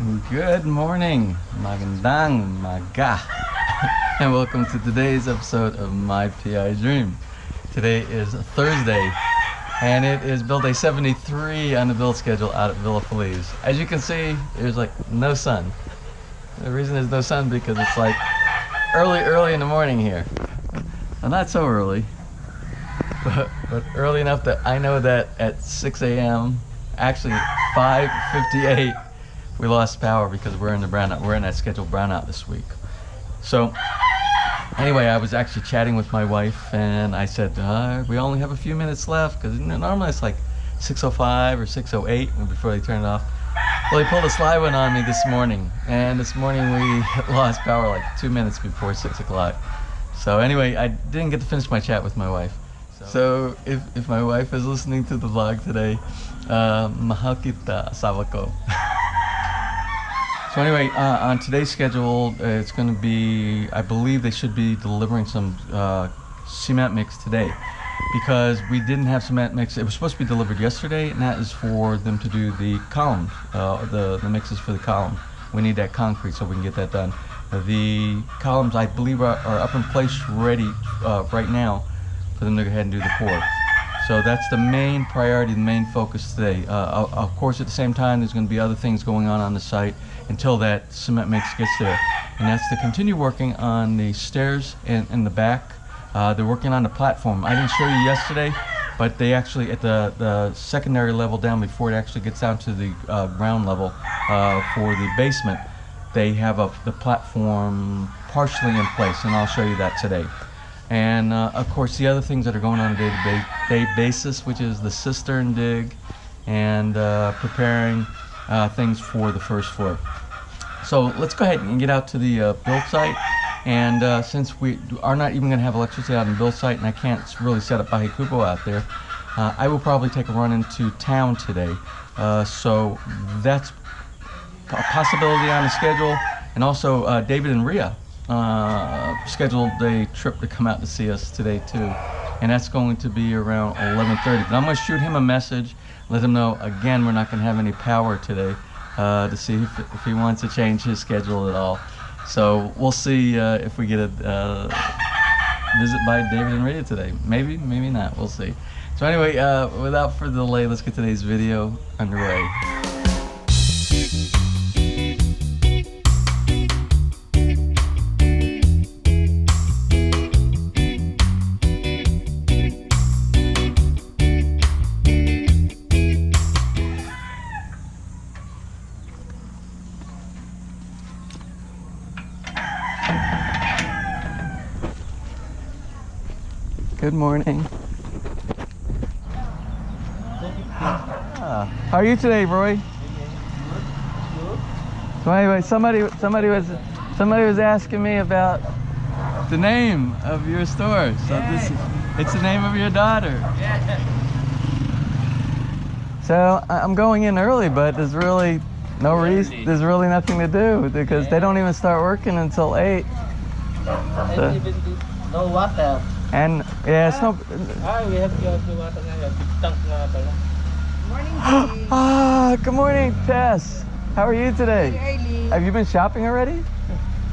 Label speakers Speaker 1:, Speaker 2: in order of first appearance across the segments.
Speaker 1: Good morning, magandang maga, and welcome to today's episode of My PI Dream. Today is Thursday, and it is build day 73 on the build schedule out at Villa FELIZ. As you can see, there's like no sun. The reason there's no sun because it's like early in the morning here. Well, not so early, but early enough that I know that at 6 a.m., actually 5:58, we lost power because we're in the brownout. We're in that scheduled brownout this week. So anyway, I was actually chatting with my wife, and I said, we only have a few minutes left, because normally it's like 6:05 or 6:08 before they turn it off. Well, they pulled a sly one on me this morning, and this morning we lost power like 2 minutes before 6 o'clock. So anyway, I didn't get to finish my chat with my wife. So if my wife is listening to the vlog today, mahal kita, asawa ko. So anyway, on today's schedule, it's going to be, I believe they should be delivering some cement mix today, because we didn't have cement mix. It was supposed to be delivered yesterday, and that is for them to do the columns, the mixes for the column. We need that concrete so we can get that done. The columns, I believe, are up in place ready right now for them to go ahead and do the pour. So that's the main priority, the main focus today. Of course, at the same time, there's going to be other things going on the site until that cement mix gets there. And that's to continue working on the stairs in the back. They're working on the platform. I didn't show you yesterday, but they actually, at the secondary level down before it actually gets down to the ground level for the basement, they have the platform partially in place, and I'll show you that today. And of course, the other things that are going on a day-to-day basis, which is the cistern dig and preparing things for the first floor. So let's go ahead and get out to the build site. And since we are not even going to have electricity out on the build site, and I can't really set up Bahikubo out there, I will probably take a run into town today. So that's a possibility on the schedule. And also David and Ria scheduled a trip to come out to see us today too, and that's going to be around 11:30. But I'm going to shoot him a message, let him know again we're not going to have any power today, to see if he wants to change his schedule at all. So we'll see if we get a visit by David and Ria today. Maybe not. We'll see. So anyway, without further delay, let's get today's video underway. Good morning. How are you today, Roy? So anyway, somebody was asking me about the name of your store. So it's the name of your daughter. So I'm going in early, but there's really no reason. There's really nothing to do because they don't even start working until 8. So,
Speaker 2: no water.
Speaker 1: And yeah, it's no.
Speaker 2: We have the water now. Big tank na pala.
Speaker 1: Morning. Good morning, Tess. How are you today?
Speaker 3: Very early.
Speaker 1: Have you been shopping already?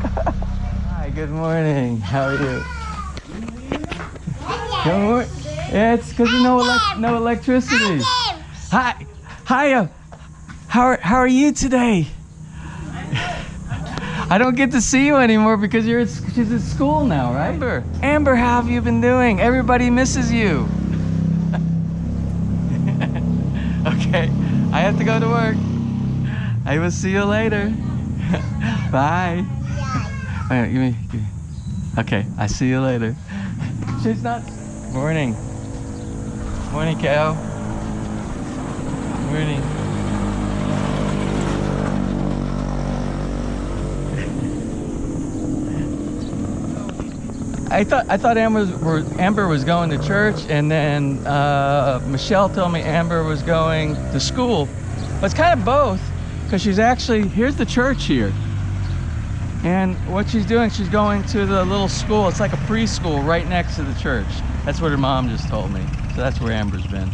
Speaker 1: Hi, good morning. How are you? Good morning. Yeah, it's because no electricity. Hi, hiya. How are you today? I don't get to see you anymore because she's at school now, right? Amber, how have you been doing? Everybody misses you. Okay, I have to go to work. I will see you later. Bye. Wait, give me. Okay, I see you later. She's not. Morning. Morning, Cal. Morning. I thought Amber was going to church, and then Michelle told me Amber was going to school. But it's kind of both, because she's actually, here's the church here. And what she's doing, she's going to the little school. It's like a preschool right next to the church. That's what her mom just told me. So that's where Amber's been.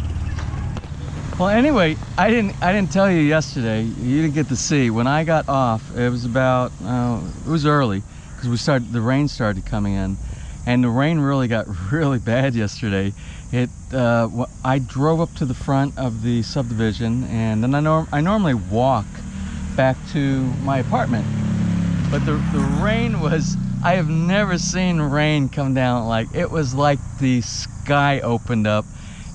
Speaker 1: Well, anyway, I didn't tell you yesterday. You didn't get to see. When I got off, it was about it was early because the rain started coming in, and the rain really got really bad yesterday. I drove up to the front of the subdivision, and then I normally walk back to my apartment, but the rain was, I have never seen rain come down like, it was like the sky opened up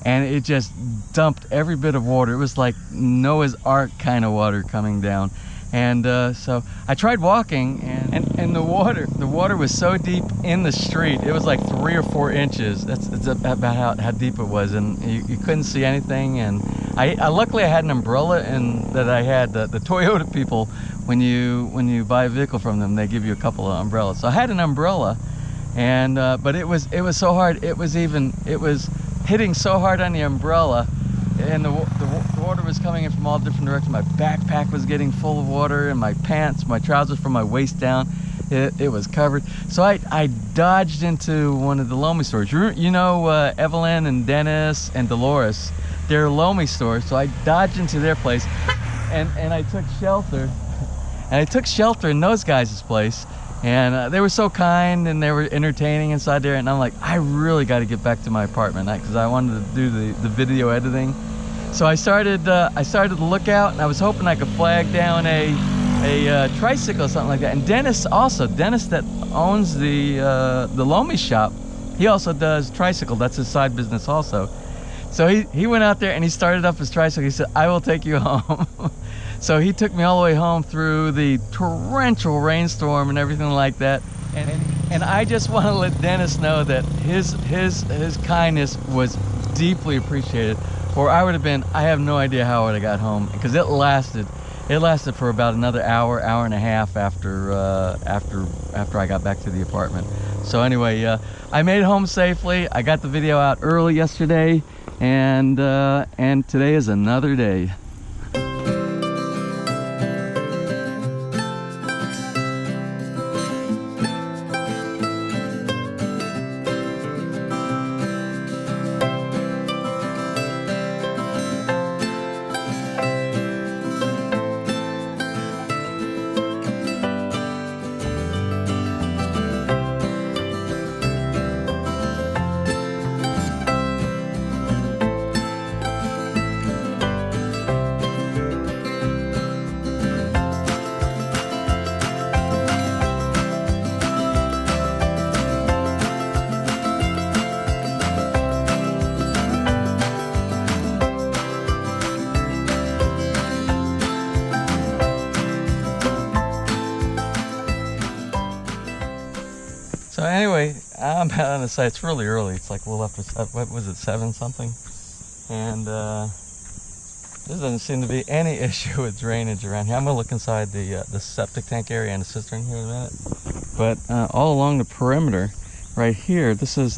Speaker 1: and it just dumped every bit of water. It was like Noah's Ark kind of water coming down. And so I tried walking, and the water was so deep in the street. It was like 3 or 4 inches. That's about how deep it was, and you couldn't see anything. And I luckily I had an umbrella, and that I had the Toyota people, when you buy a vehicle from them, they give you a couple of umbrellas. So I had an umbrella, and but it was so hard. It was hitting so hard on the umbrella, and the water was coming in from all different directions. My backpack was getting full of water, and my pants, my trousers from my waist down, it was covered. So I dodged into one of the Lomi stores. You know Evelyn and Dennis and Dolores, they're Lomi stores. So I dodged into their place, and I took shelter. And I took shelter in those guys' place. And they were so kind, and they were entertaining inside there. And I'm like, I really got to get back to my apartment because I wanted to do the video editing. So I started to look out, and I was hoping I could flag down a tricycle or something like that. And Dennis that owns the Lomi shop, he also does tricycle. That's his side business also. So he went out there and he started up his tricycle. He said, I will take you home. So he took me all the way home through the torrential rainstorm and everything like that. And I just want to let Dennis know that his kindness was deeply appreciated. Or I would have been, I have no idea how I would have got home, because it lasted for about another hour and a half after I got back to the apartment. So anyway, I made it home safely. I got the video out early yesterday, and today is another day. So anyway, I'm out on the site. It's really early. It's like a little after, what was it, 7 something? And there doesn't seem to be any issue with drainage around here. I'm gonna look inside the septic tank area and the cistern here in a minute. But all along the perimeter, right here, this is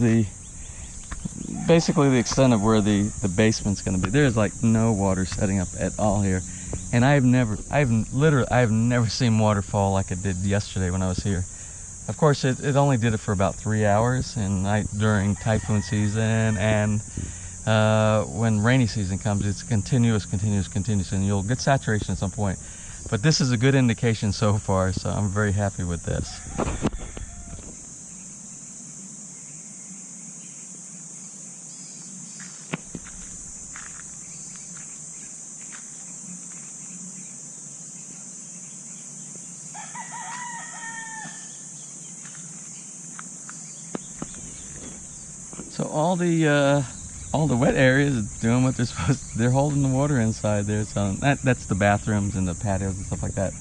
Speaker 1: basically the extent of where the basement's gonna be. There's like no water setting up at all here. And I've never seen water fall like it did yesterday when I was here. Of course, it only did it for about 3 hours, and during typhoon season, and when rainy season comes, it's continuous, and you'll get saturation at some point. But this is a good indication so far, so I'm very happy with this. So all the wet areas are doing what they're supposed to. They're holding the water inside there. So that's the bathrooms and the patios and stuff like that.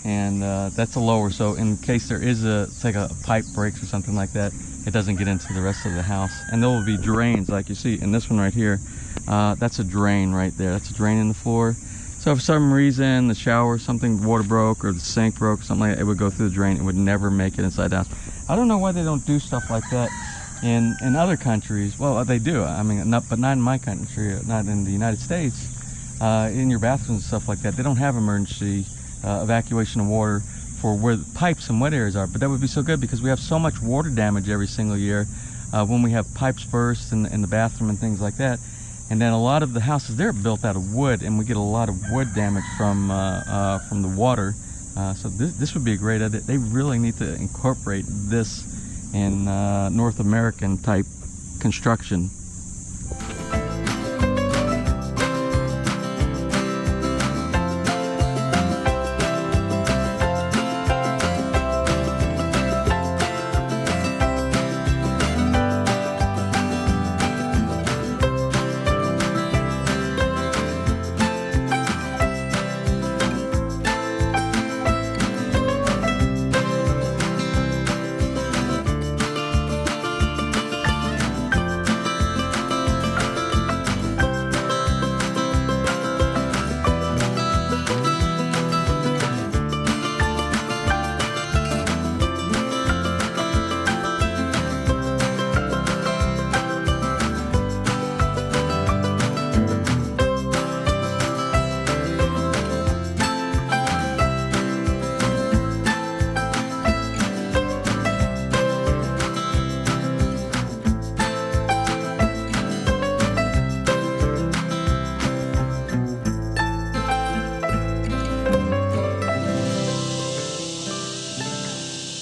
Speaker 1: And that's a lower, so in case there is like a pipe breaks or something like that, it doesn't get into the rest of the house. And there will be drains, like you see in this one right here. That's a drain right there. That's a drain in the floor. So if for some reason the shower, water broke, or the sink broke, something like that, it would go through the drain. It would never make it inside the house. I don't know why they don't do stuff like that in other countries. Well, they do. I mean, but not in my country, not in the United States. In your bathrooms and stuff like that, they don't have emergency evacuation of water for where the pipes and wet areas are. But that would be so good, because we have so much water damage every single year when we have pipes burst in the bathroom and things like that. And then a lot of the houses there are built out of wood, and we get a lot of wood damage from the water. So this would be a great idea. They really need to incorporate this in North American type construction.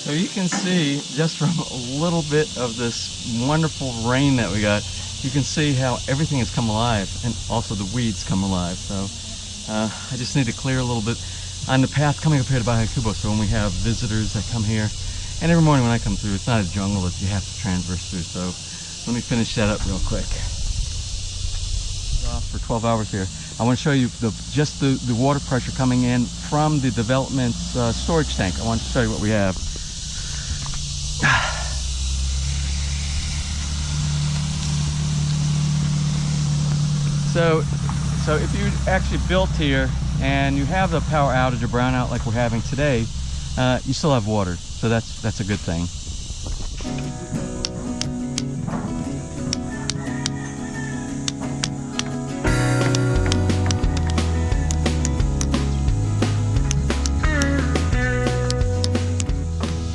Speaker 1: So you can see just from a little bit of this wonderful rain that we got, you can see how everything has come alive, and also the weeds come alive. So I just need to clear a little bit on the path coming up here to Bahay Kubo, so when we have visitors that come here, and every morning when I come through, it's not a jungle that you have to transverse through. So let me finish that up real quick. Off for 12 hours here. I want to show you just the water pressure coming in from the development storage tank. I want to show you what we have. So if you actually built here and you have the power outage or brownout like we're having today, you still have water. So that's a good thing.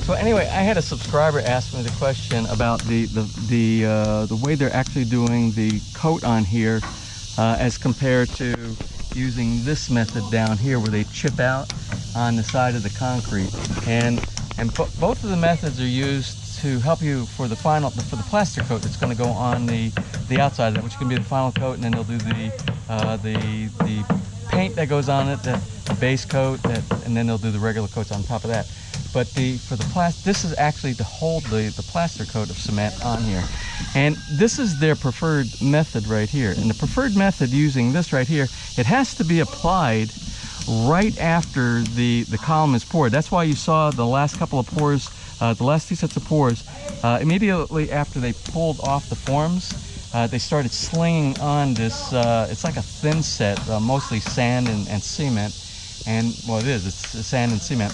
Speaker 1: So anyway, I had a subscriber ask me the question about the way they're actually doing the coat on here as compared to using this method down here where they chip out on the side of the concrete. And both of the methods are used to help you for the plaster coat that's going to go on the outside of that, which can be the final coat, and then they'll do the paint that goes on it, the base coat, and then they'll do the regular coats on top of that. But for the plaster, this is actually to hold the plaster coat of cement on here. And this is their preferred method right here. And the preferred method using this right here, it has to be applied right after the column is poured. That's why you saw the last couple of pours, the last two sets of pours, immediately after they pulled off the forms, they started slinging on this, it's like a thin set, mostly sand and cement. And, well, it's sand and cement.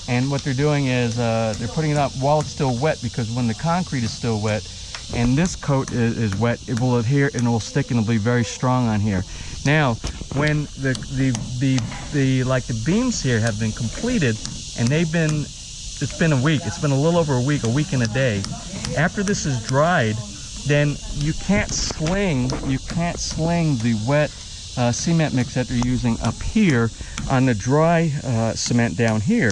Speaker 1: And what they're doing is they're putting it up while it's still wet, because when the concrete is still wet and this coat is wet, it will adhere and it will stick and it'll be very strong on here. Now, when the beams here have been completed and it's been a week, it's been a little over a week and a day. After this is dried, then you can't sling the wet cement mix that they're using up here on the dry cement down here,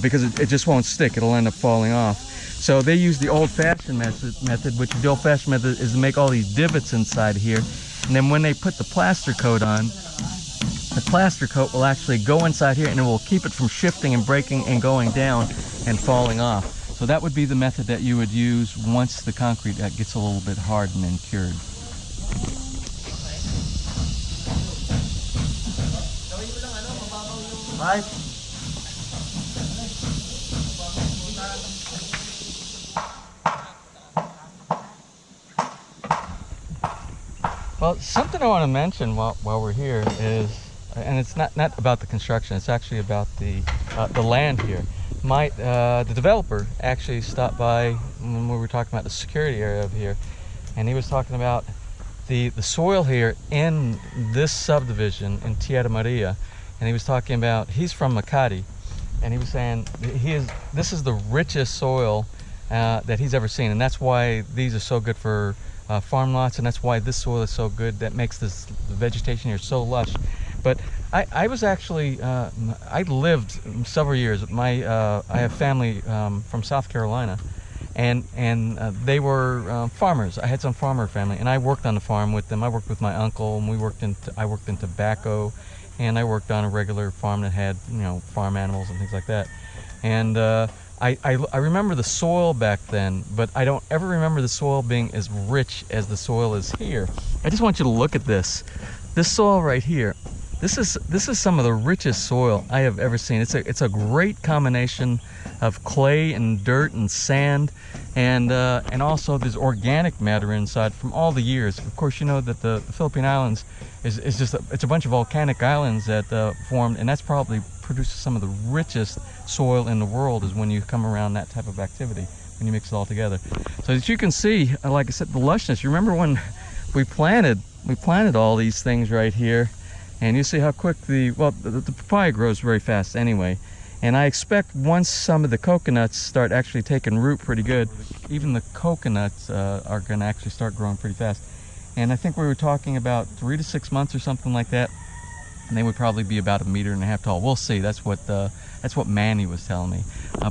Speaker 1: because it just won't stick. It'll end up falling off. So they use the old-fashioned method, which the old-fashioned method is to make all these divots inside here, and then when they put the plaster coat on, the plaster coat will actually go inside here and it will keep it from shifting and breaking and going down and falling off. So that would be the method that you would use once the concrete gets a little bit hardened and cured. Right. Well, something I want to mention while we're here is, and it's not about the construction, it's actually about the land here. The developer actually stopped by when we were talking about the security area of here, and he was talking about the soil here in this subdivision in Tierra Maria. And he was talking about, he's from Makati, and he was saying this is the richest soil that he's ever seen, and that's why these are so good for farm lots, and that's why this soil is so good. That makes the vegetation here so lush. But I was actually, I lived several years. I have family from South Carolina, and they were farmers. I had some farmer family, and I worked on the farm with them. I worked with my uncle, and I worked in tobacco, and I worked on a regular farm that had, you know, farm animals and things like that. And I remember the soil back then, but I don't ever remember the soil being as rich as the soil is here. I just want you to look at this soil right here. This is some of the richest soil I have ever seen. It's a great combination of clay and dirt and sand, and also there's organic matter inside from all the years. Of course, you know that the Philippine Islands is just it's a bunch of volcanic islands that formed, and that's probably produces some of the richest soil in the world, is when you come around that type of activity, when you mix it all together. So as you can see, like I said, the lushness. You remember when we planted all these things right here, and you see how quick the papaya grows very fast anyway. And I expect once some of the coconuts start actually taking root pretty good, even the coconuts are going to actually start growing pretty fast. And I think we were talking about 3 to 6 months or something like that, and they would probably be about 1.5 meters tall. We'll see. That's what Manny was telling me.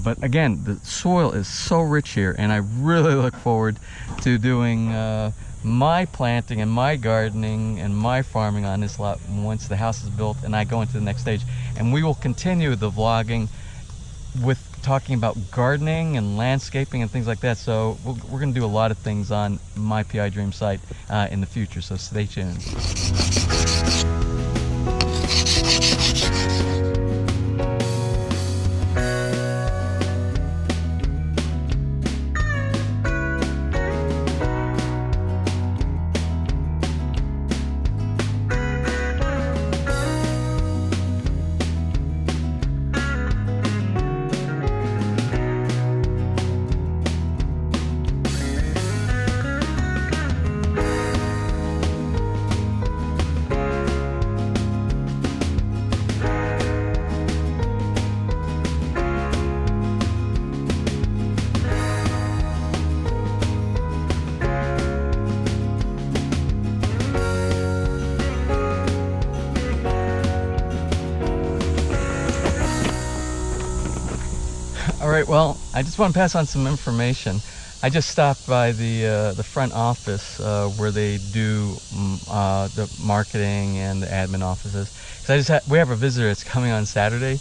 Speaker 1: But again, the soil is so rich here, and I really look forward to doing my planting and my gardening and my farming on this lot once the house is built and I go into the next stage. And we will continue the vlogging with talking about gardening and landscaping and things like that. So we're going to do a lot of things on my PI Dream site in the future, so stay tuned. Alright, well, I just want to pass on some information. I just stopped by the front office where they do the marketing and the admin offices. So we have a visitor that's coming on Saturday,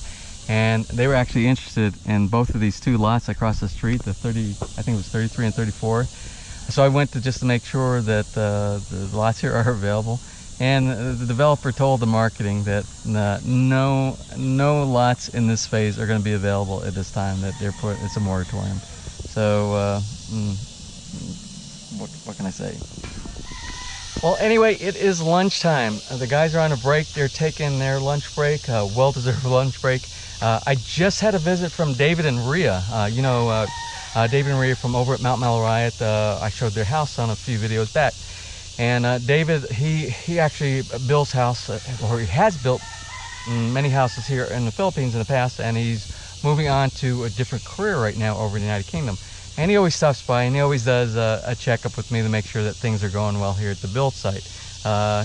Speaker 1: and they were actually interested in both of these two lots across the street, the 30, I think it was 33 and 34. So I went to just to make sure that the lots here are available. And the developer told the marketing that no lots in this phase are going to be available at this time. That it's a moratorium. So what can I say? Well, anyway, it is lunchtime. The guys are on a break. They're taking their lunch break, well-deserved lunch break. I just had a visit from David and Ria. David and Ria from over at Mount Malariat. I showed their house on a few videos back. And David, he actually builds house, or he has built many houses here in the Philippines in the past, and he's moving on to a different career right now over in the United Kingdom. And he always stops by, and he always does a checkup with me to make sure that things are going well here at the build site.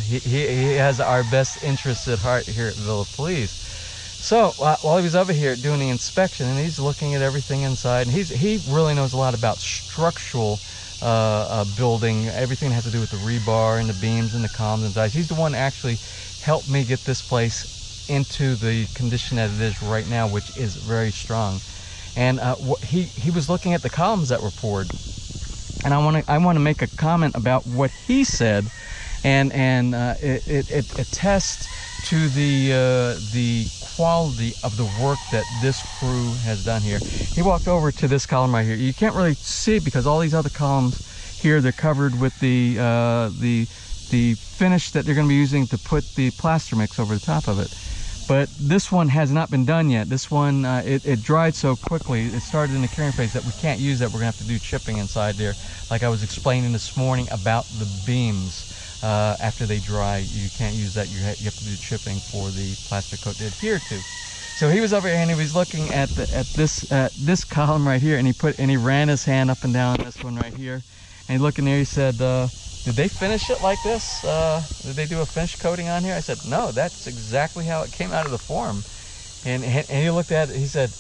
Speaker 1: He has our best interests at heart here at FELIZ. So while he was over here doing the inspection, and he's looking at everything inside, and he really knows a lot about structural building, everything that has to do with the rebar and the beams and the columns and dies. He's the one that actually helped me get this place into the condition that it is right now, which is very strong. And he was looking at the columns that were poured, and I want to make a comment about what he said, and it attests to the quality of the work that this crew has done here. He walked over to this column right here. You can't really see it because all these other columns here, they're covered with the finish that they're going to be using to put the plaster mix over the top of it. But this one has not been done yet. This one, it dried so quickly. It started in the curing phase that we can't use that. We're going to have to do chipping inside there. Like I was explaining this morning about the beams. After they dry, you can't use that. You have to do chipping for the plastic coat to adhere to. So he was over here and he was looking at this column right here, and he ran his hand up and down this one right here, And he looked in there, he said, did they finish it like this? Did they do a finish coating on here? I said, no, that's exactly how it came out of the form. And he looked at it, he said,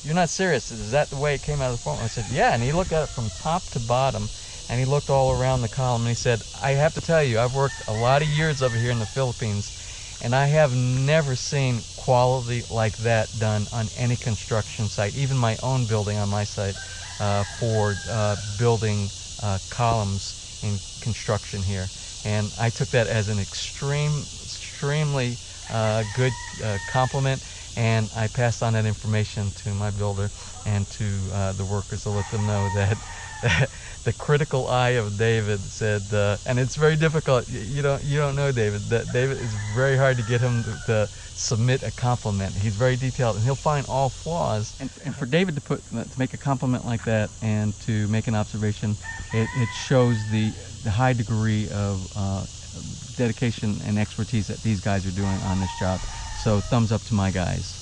Speaker 1: you're not serious, is that the way it came out of the form? I said, yeah, and he looked at it from top to bottom, and he looked all around the column, and he said, I have to tell you, I've worked a lot of years over here in the Philippines, and I have never seen quality like that done on any construction site, even my own building on my site, for building columns in construction here. And I took that as an extremely good compliment, and I passed on that information to my builder and to the workers to let them know that the critical eye of David said, and it's very difficult. You don't know David. That David is very hard to get him to submit a compliment. He's very detailed, and he'll find all flaws. And for David to make a compliment like that and to make an observation, it shows the high degree of dedication and expertise that these guys are doing on this job. So thumbs up to my guys.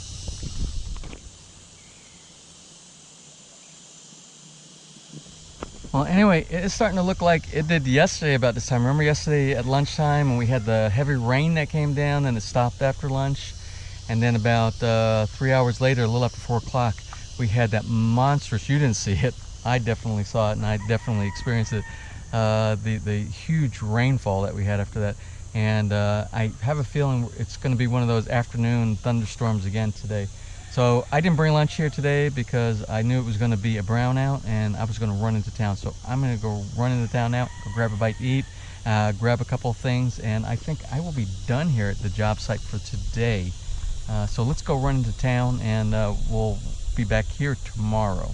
Speaker 1: Well, anyway, it's starting to look like it did yesterday about this time. Remember yesterday at lunchtime when we had the heavy rain that came down and it stopped after lunch? And then about 3 hours later, a little after 4 o'clock, we had that monstrous, you didn't see it, I definitely saw it and I definitely experienced it, the huge rainfall that we had after that. And I have a feeling it's going to be one of those afternoon thunderstorms again today. So I didn't bring lunch here today because I knew it was going to be a brownout and I was going to run into town. So I'm going to go run into town now, go grab a bite to eat, grab a couple of things, and I think I will be done here at the job site for today. So let's go run into town and we'll be back here tomorrow.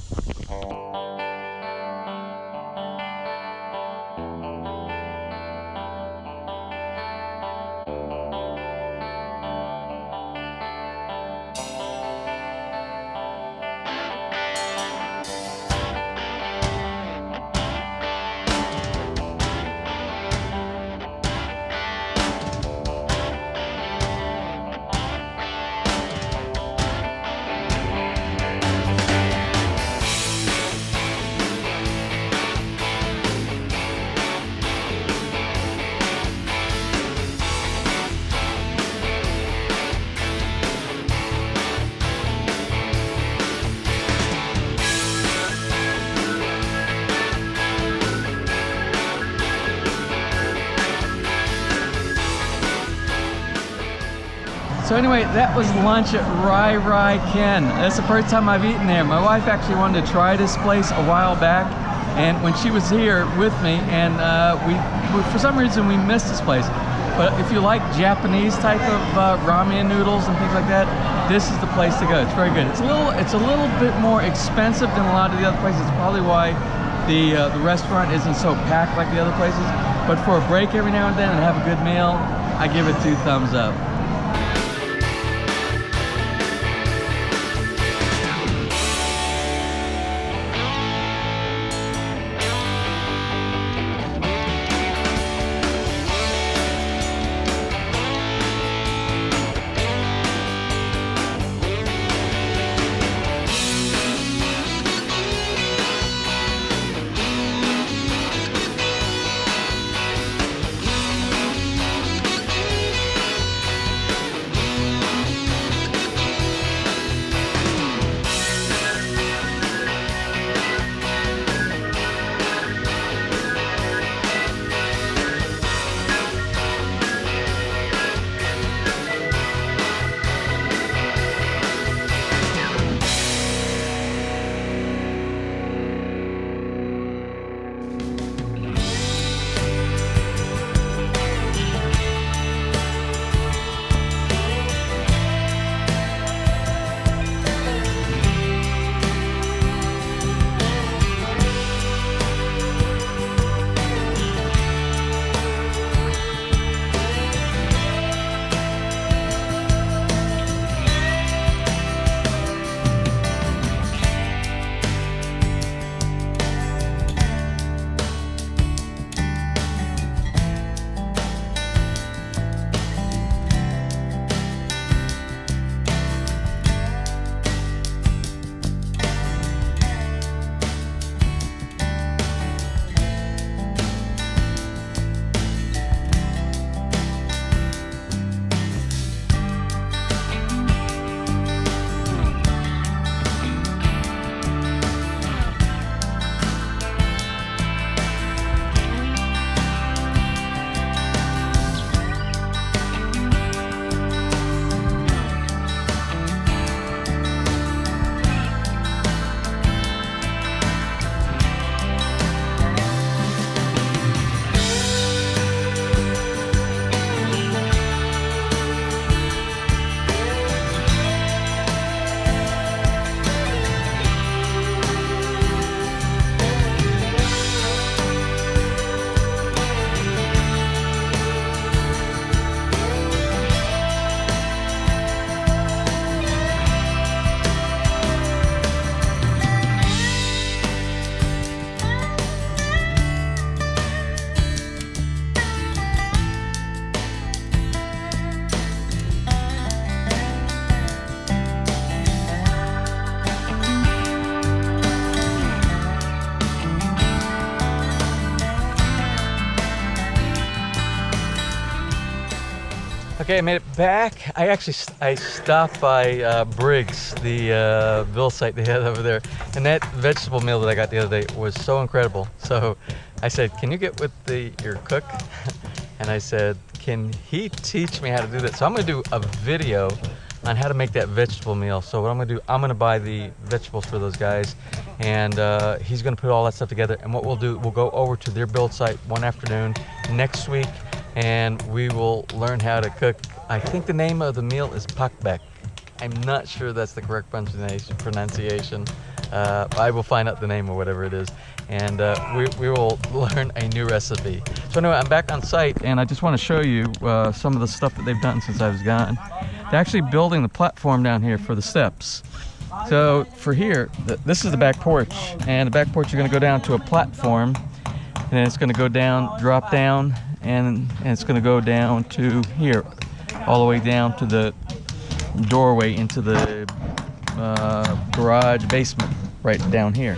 Speaker 1: So anyway, that was lunch at Rai Ken. That's the first time I've eaten there. My wife actually wanted to try this place a while back, and when she was here with me, and we for some reason we missed this place. But if you like Japanese type of ramen noodles and things like that, this is the place to go. It's very good. It's a little bit more expensive than a lot of the other places. It's probably why the restaurant isn't so packed like the other places. But for a break every now and then and have a good meal, I give it 2 thumbs up. Okay, I made it back. I stopped by Briggs, the bill site they had over there, and that vegetable meal that I got the other day was so incredible. So I said, can you get with your cook? And I said, can he teach me how to do that? So I'm gonna do a video on how to make that vegetable meal. So what I'm gonna do, I'm gonna buy the vegetables for those guys, and he's gonna put all that stuff together. And what we'll do, we'll go over to their build site one afternoon next week, and we will learn how to cook. I think the name of the meal is pakbek. I'm not sure that's the correct pronunciation. I will find out the name or whatever it is, and we will learn a new recipe. So anyway, I'm back on site, and I just want to show you some of the stuff that they've done since I was gone. They're actually building the platform down here for the steps. So for here, this is the back porch, and the back porch, you're going to go down to a platform, and then it's going to go down, drop down, and it's going to go down to here, all the way down to the doorway into the garage basement right down here.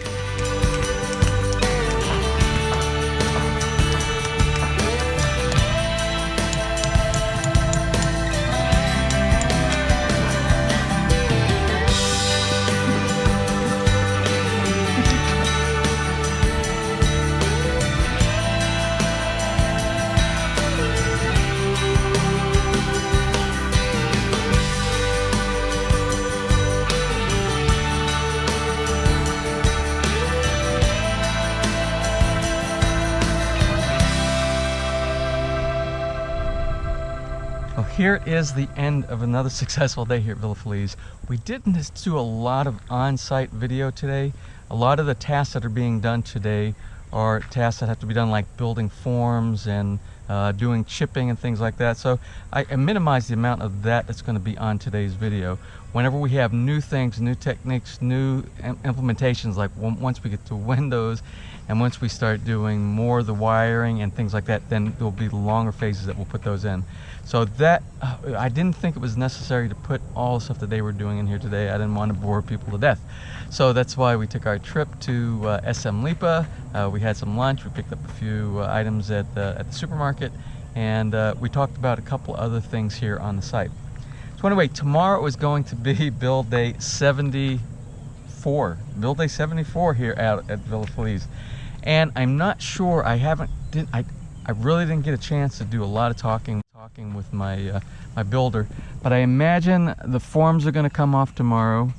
Speaker 1: Here is the end of another successful day here at Villa FELIZ. We didn't do a lot of on-site video today. A lot of the tasks that are being done today are tasks that have to be done, like building forms and doing chipping and things like that. So I minimized the amount of that that's going to be on today's video. Whenever we have new things, new techniques, new implementations, like once we get to Windows and once we start doing more of the wiring and things like that, then there will be longer phases that we'll put those in. So that, I didn't think it was necessary to put all the stuff that they were doing in here today. I didn't want to bore people to death. So that's why we took our trip to SM Lipa. We had some lunch, we picked up a few items at the supermarket, and we talked about a couple other things here on the site. So anyway, tomorrow is going to be build day 74. Build day 74 here out at Villa FELIZ. And I'm not sure, I really didn't get a chance to do a lot of talking with my my builder, but I imagine the forms are going to come off tomorrow.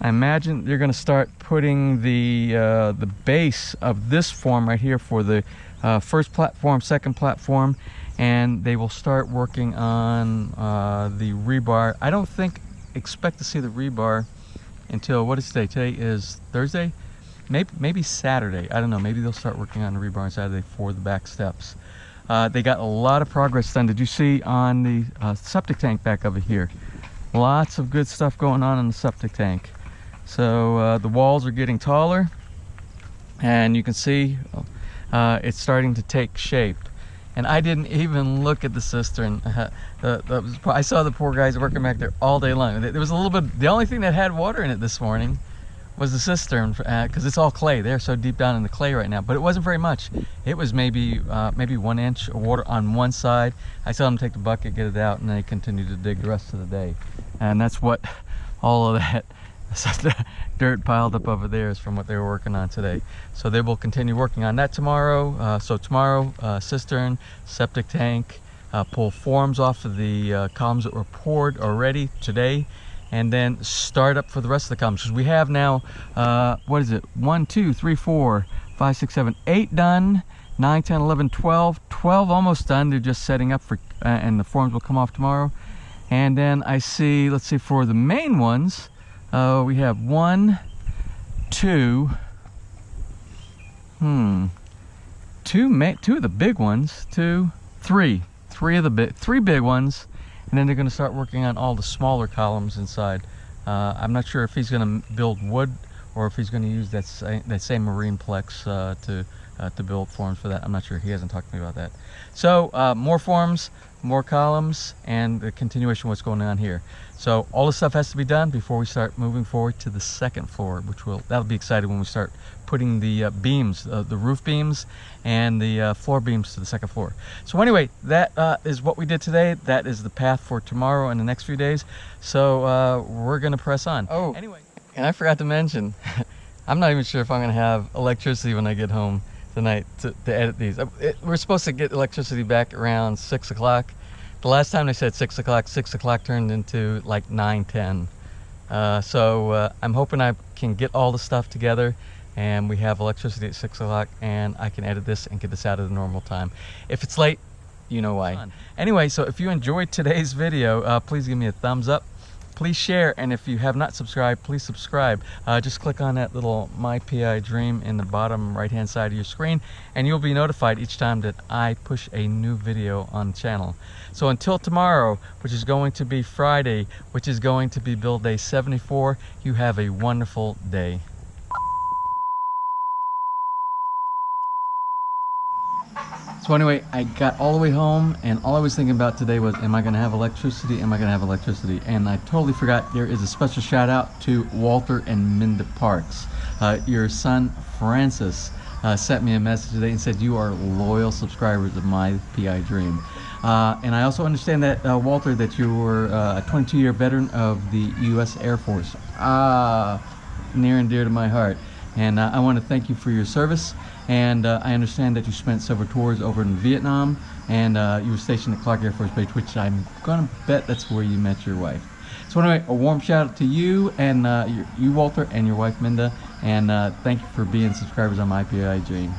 Speaker 1: I imagine they're going to start putting the base of this form right here for the first platform, second platform, and they will start working on the rebar. I don't expect to see the rebar until, what is today? Today is Thursday? Maybe Saturday. I don't know. Maybe they'll start working on the rebar on Saturday for the back steps. They got a lot of progress done. Did you see on the septic tank back over here? Lots of good stuff going on in the septic tank. So the walls are getting taller, and you can see it's starting to take shape. And I didn't even look at the cistern. I saw the poor guys working back there all day long. There was a little bit, the only thing that had water in it this morning was the cistern, because it's all clay. They're so deep down in the clay right now, but it wasn't very much. It was maybe 1 inch of water on one side. I saw them take the bucket, get it out, and they continued to dig the rest of the day. And that's what all of that dirt piled up over there is from what they were working on today. So they will continue working on that tomorrow. So tomorrow, cistern, septic tank, pull forms off of the columns that were poured already today, and then start up for the rest of the columns. Because we have now, what is it? 1, 2, 3, 4, 5, 6, 7, 8 done, 9, 10, 11, 12. 12 almost done. They're just setting up for, and the forms will come off tomorrow. And then I see, let's see, for the main ones, we have 1, 2, two of the big ones, 2, 3. Three big ones. And then they're going to start working on all the smaller columns inside. I'm not sure if he's going to build wood or if he's going to use that same marine plex to build forms for that. I'm not sure. He hasn't talked to me about that. So more forms, more columns, and the continuation of what's going on here. So all this stuff has to be done before we start moving forward to the second floor, that'll be exciting when we start putting the beams, the roof beams and the floor beams to the second floor. So anyway, that is what we did today. That is the path for tomorrow and the next few days. So we're gonna press on. Oh, anyway, and I forgot to mention, I'm not even sure if I'm gonna have electricity when I get home tonight to edit these. We're supposed to get electricity back around 6 o'clock. The last time they said 6 o'clock, 6 o'clock turned into like 9:10. So I'm hoping I can get all the stuff together and we have electricity at 6 o'clock and I can edit this and get this out at the normal time. If it's late, you know why. Anyway, so if you enjoyed today's video, please give me a thumbs up. Please share, and if you have not subscribed, please subscribe. Just click on that little My PI Dream in the bottom right hand side of your screen and you'll be notified each time that I push a new video on the channel. So until tomorrow, which is going to be Friday, which is going to be build day 74, you have a wonderful day. So anyway, I got all the way home and all I was thinking about today was, am I going to have electricity? Am I going to have electricity? And I totally forgot there is a special shout out to Walter and Minda Parks. Your son Francis sent me a message today and said you are loyal subscribers of My PI Dream. And I also understand that, Walter, that you were a 22-year veteran of the U.S. Air Force. Near and dear to my heart. And I want to thank you for your service. And I understand that you spent several tours over in Vietnam, and you were stationed at Clark Air Force Base, which I'm going to bet that's where you met your wife. So anyway, a warm shout out to you and you, Walter, and your wife, Minda. And thank you for being subscribers on My PI Dream.